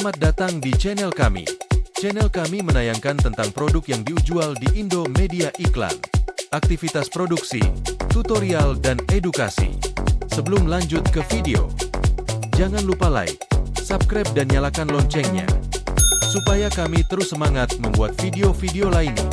Selamat datang di channel kami. Channel kami menayangkan tentang produk yang dijual di Indo Media Iklan, aktivitas produksi, tutorial, dan edukasi. Sebelum lanjut ke video, jangan lupa like, subscribe, dan nyalakan loncengnya, supaya kami terus semangat membuat video-video lainnya.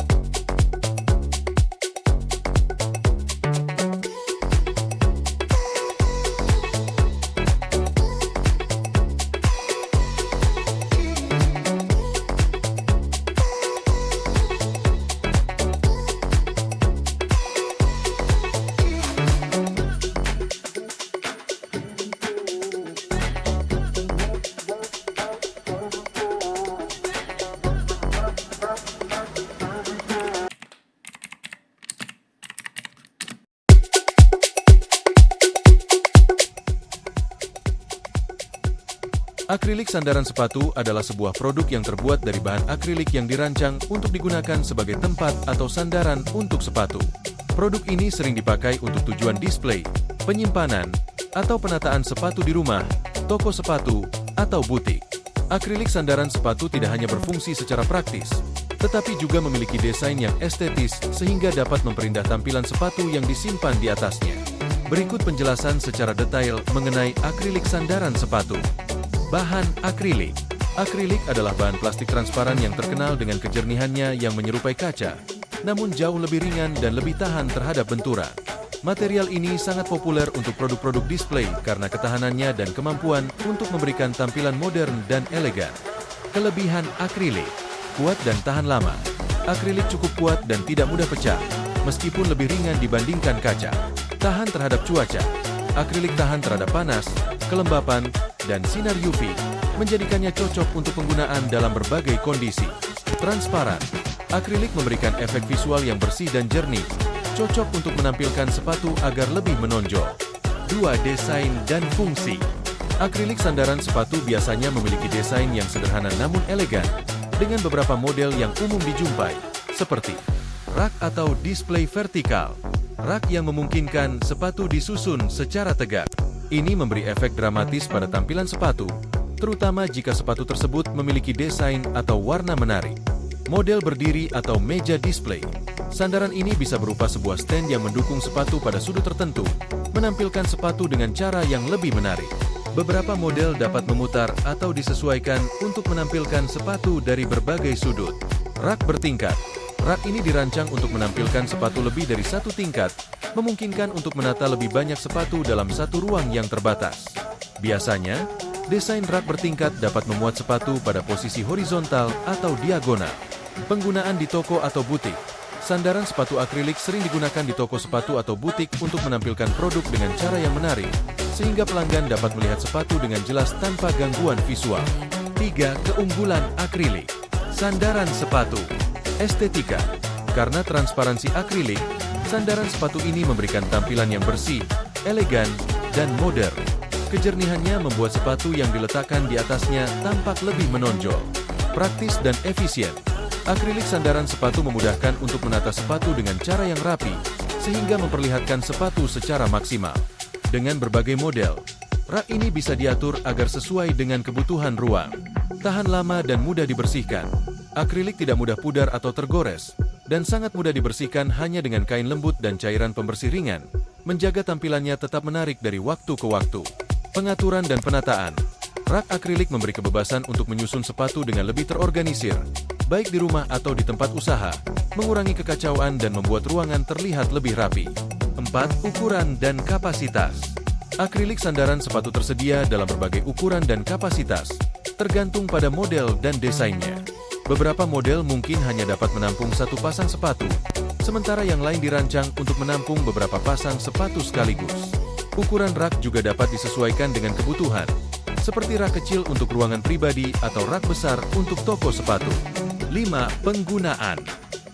Akrilik sandaran sepatu adalah sebuah produk yang terbuat dari bahan akrilik yang dirancang untuk digunakan sebagai tempat atau sandaran untuk sepatu. Produk ini sering dipakai untuk tujuan display, penyimpanan, atau penataan sepatu di rumah, toko sepatu, atau butik. Akrilik sandaran sepatu tidak hanya berfungsi secara praktis, tetapi juga memiliki desain yang estetis sehingga dapat memperindah tampilan sepatu yang disimpan di atasnya. Berikut penjelasan secara detail mengenai akrilik sandaran sepatu. Bahan akrilik. Akrilik adalah bahan plastik transparan yang terkenal dengan kejernihannya yang menyerupai kaca, namun jauh lebih ringan dan lebih tahan terhadap benturan. Material ini sangat populer untuk produk-produk display karena ketahanannya dan kemampuan untuk memberikan tampilan modern dan elegan. Kelebihan akrilik: kuat dan tahan lama. Akrilik cukup kuat dan tidak mudah pecah, meskipun lebih ringan dibandingkan kaca. Tahan terhadap cuaca. Akrilik tahan terhadap panas, kelembapan, dan sinar UV, menjadikannya cocok untuk penggunaan dalam berbagai kondisi. Transparan. Akrilik memberikan efek visual yang bersih dan jernih, cocok untuk menampilkan sepatu agar lebih menonjol. 2. Desain dan fungsi. Akrilik sandaran sepatu biasanya memiliki desain yang sederhana namun elegan, dengan beberapa model yang umum dijumpai, seperti rak atau display vertikal. Rak yang memungkinkan sepatu disusun secara tegak. Ini memberi efek dramatis pada tampilan sepatu, terutama jika sepatu tersebut memiliki desain atau warna menarik. Model berdiri atau meja display. Sandaran ini bisa berupa sebuah stand yang mendukung sepatu pada sudut tertentu, menampilkan sepatu dengan cara yang lebih menarik. Beberapa model dapat memutar atau disesuaikan untuk menampilkan sepatu dari berbagai sudut. Rak bertingkat. Rak ini dirancang untuk menampilkan sepatu lebih dari satu tingkat, memungkinkan untuk menata lebih banyak sepatu dalam satu ruang yang terbatas. Biasanya, desain rak bertingkat dapat memuat sepatu pada posisi horizontal atau diagonal. Penggunaan di toko atau butik. Sandaran sepatu akrilik sering digunakan di toko sepatu atau butik untuk menampilkan produk dengan cara yang menarik, sehingga pelanggan dapat melihat sepatu dengan jelas tanpa gangguan visual. 3. Keunggulan akrilik. Sandaran sepatu. Estetika. Karena transparansi akrilik, sandaran sepatu ini memberikan tampilan yang bersih, elegan, dan modern. Kejernihannya membuat sepatu yang diletakkan di atasnya tampak lebih menonjol. Praktis dan efisien. Akrilik sandaran sepatu memudahkan untuk menata sepatu dengan cara yang rapi, sehingga memperlihatkan sepatu secara maksimal. Dengan berbagai model, rak ini bisa diatur agar sesuai dengan kebutuhan ruang. Tahan lama dan mudah dibersihkan. Akrilik tidak mudah pudar atau tergores, dan sangat mudah dibersihkan hanya dengan kain lembut dan cairan pembersih ringan, menjaga tampilannya tetap menarik dari waktu ke waktu. Pengaturan dan penataan. Rak akrilik memberi kebebasan untuk menyusun sepatu dengan lebih terorganisir, baik di rumah atau di tempat usaha, mengurangi kekacauan dan membuat ruangan terlihat lebih rapi. 4. Ukuran dan kapasitas. Akrilik sandaran sepatu tersedia dalam berbagai ukuran dan kapasitas, tergantung pada model dan desainnya. Beberapa model mungkin hanya dapat menampung satu pasang sepatu, sementara yang lain dirancang untuk menampung beberapa pasang sepatu sekaligus. Ukuran rak juga dapat disesuaikan dengan kebutuhan, seperti rak kecil untuk ruangan pribadi atau rak besar untuk toko sepatu. 5. Penggunaan.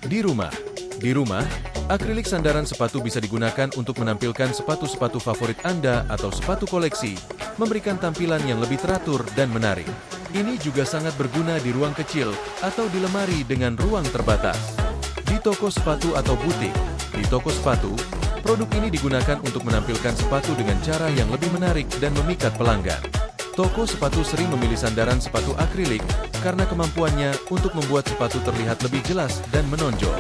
Di rumah. Di rumah, akrilik sandaran sepatu bisa digunakan untuk menampilkan sepatu-sepatu favorit Anda atau sepatu koleksi, memberikan tampilan yang lebih teratur dan menarik. Ini juga sangat berguna di ruang kecil atau di lemari dengan ruang terbatas. Di toko sepatu atau butik. Di toko sepatu, produk ini digunakan untuk menampilkan sepatu dengan cara yang lebih menarik dan memikat pelanggan. Toko sepatu sering memilih sandaran sepatu akrilik karena kemampuannya untuk membuat sepatu terlihat lebih jelas dan menonjol.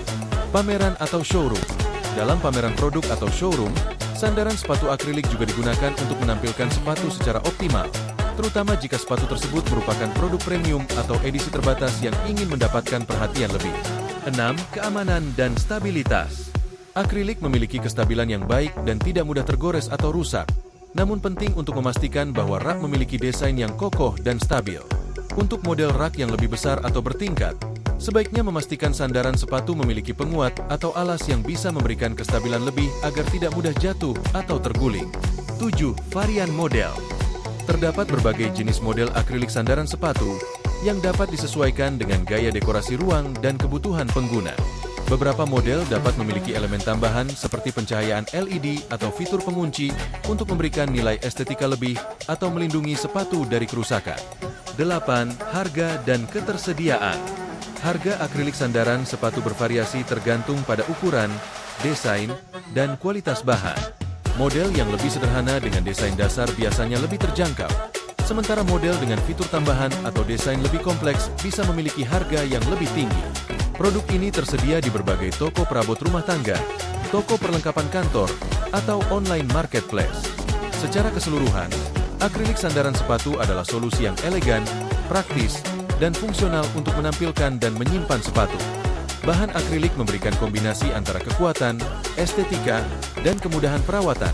Pameran atau showroom. Dalam pameran produk atau showroom, sandaran sepatu akrilik juga digunakan untuk menampilkan sepatu secara optimal, terutama jika sepatu tersebut merupakan produk premium atau edisi terbatas yang ingin mendapatkan perhatian lebih. 6. Keamanan dan stabilitas. Akrilik memiliki kestabilan yang baik dan tidak mudah tergores atau rusak. Namun penting untuk memastikan bahwa rak memiliki desain yang kokoh dan stabil. Untuk model rak yang lebih besar atau bertingkat, sebaiknya memastikan sandaran sepatu memiliki penguat atau alas yang bisa memberikan kestabilan lebih agar tidak mudah jatuh atau terguling. 7. Varian model. Terdapat berbagai jenis model akrilik sandaran sepatu yang dapat disesuaikan dengan gaya dekorasi ruang dan kebutuhan pengguna. Beberapa model dapat memiliki elemen tambahan seperti pencahayaan LED atau fitur pengunci untuk memberikan nilai estetika lebih atau melindungi sepatu dari kerusakan. 8. Harga dan ketersediaan. Harga akrilik sandaran sepatu bervariasi tergantung pada ukuran, desain, dan kualitas bahan. Model yang lebih sederhana dengan desain dasar biasanya lebih terjangkau, sementara model dengan fitur tambahan atau desain lebih kompleks bisa memiliki harga yang lebih tinggi. Produk ini tersedia di berbagai toko perabot rumah tangga, toko perlengkapan kantor, atau online marketplace. Secara keseluruhan, akrilik sandaran sepatu adalah solusi yang elegan, praktis, dan fungsional untuk menampilkan dan menyimpan sepatu. Bahan akrilik memberikan kombinasi antara kekuatan, estetika, dan kemudahan perawatan,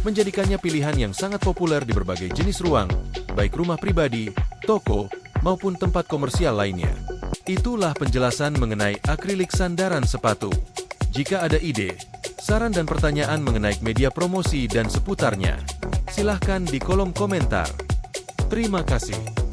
menjadikannya pilihan yang sangat populer di berbagai jenis ruang, baik rumah pribadi, toko, maupun tempat komersial lainnya. Itulah penjelasan mengenai akrilik sandaran sepatu. Jika ada ide, saran dan pertanyaan mengenai media promosi dan seputarnya, silahkan di kolom komentar. Terima kasih.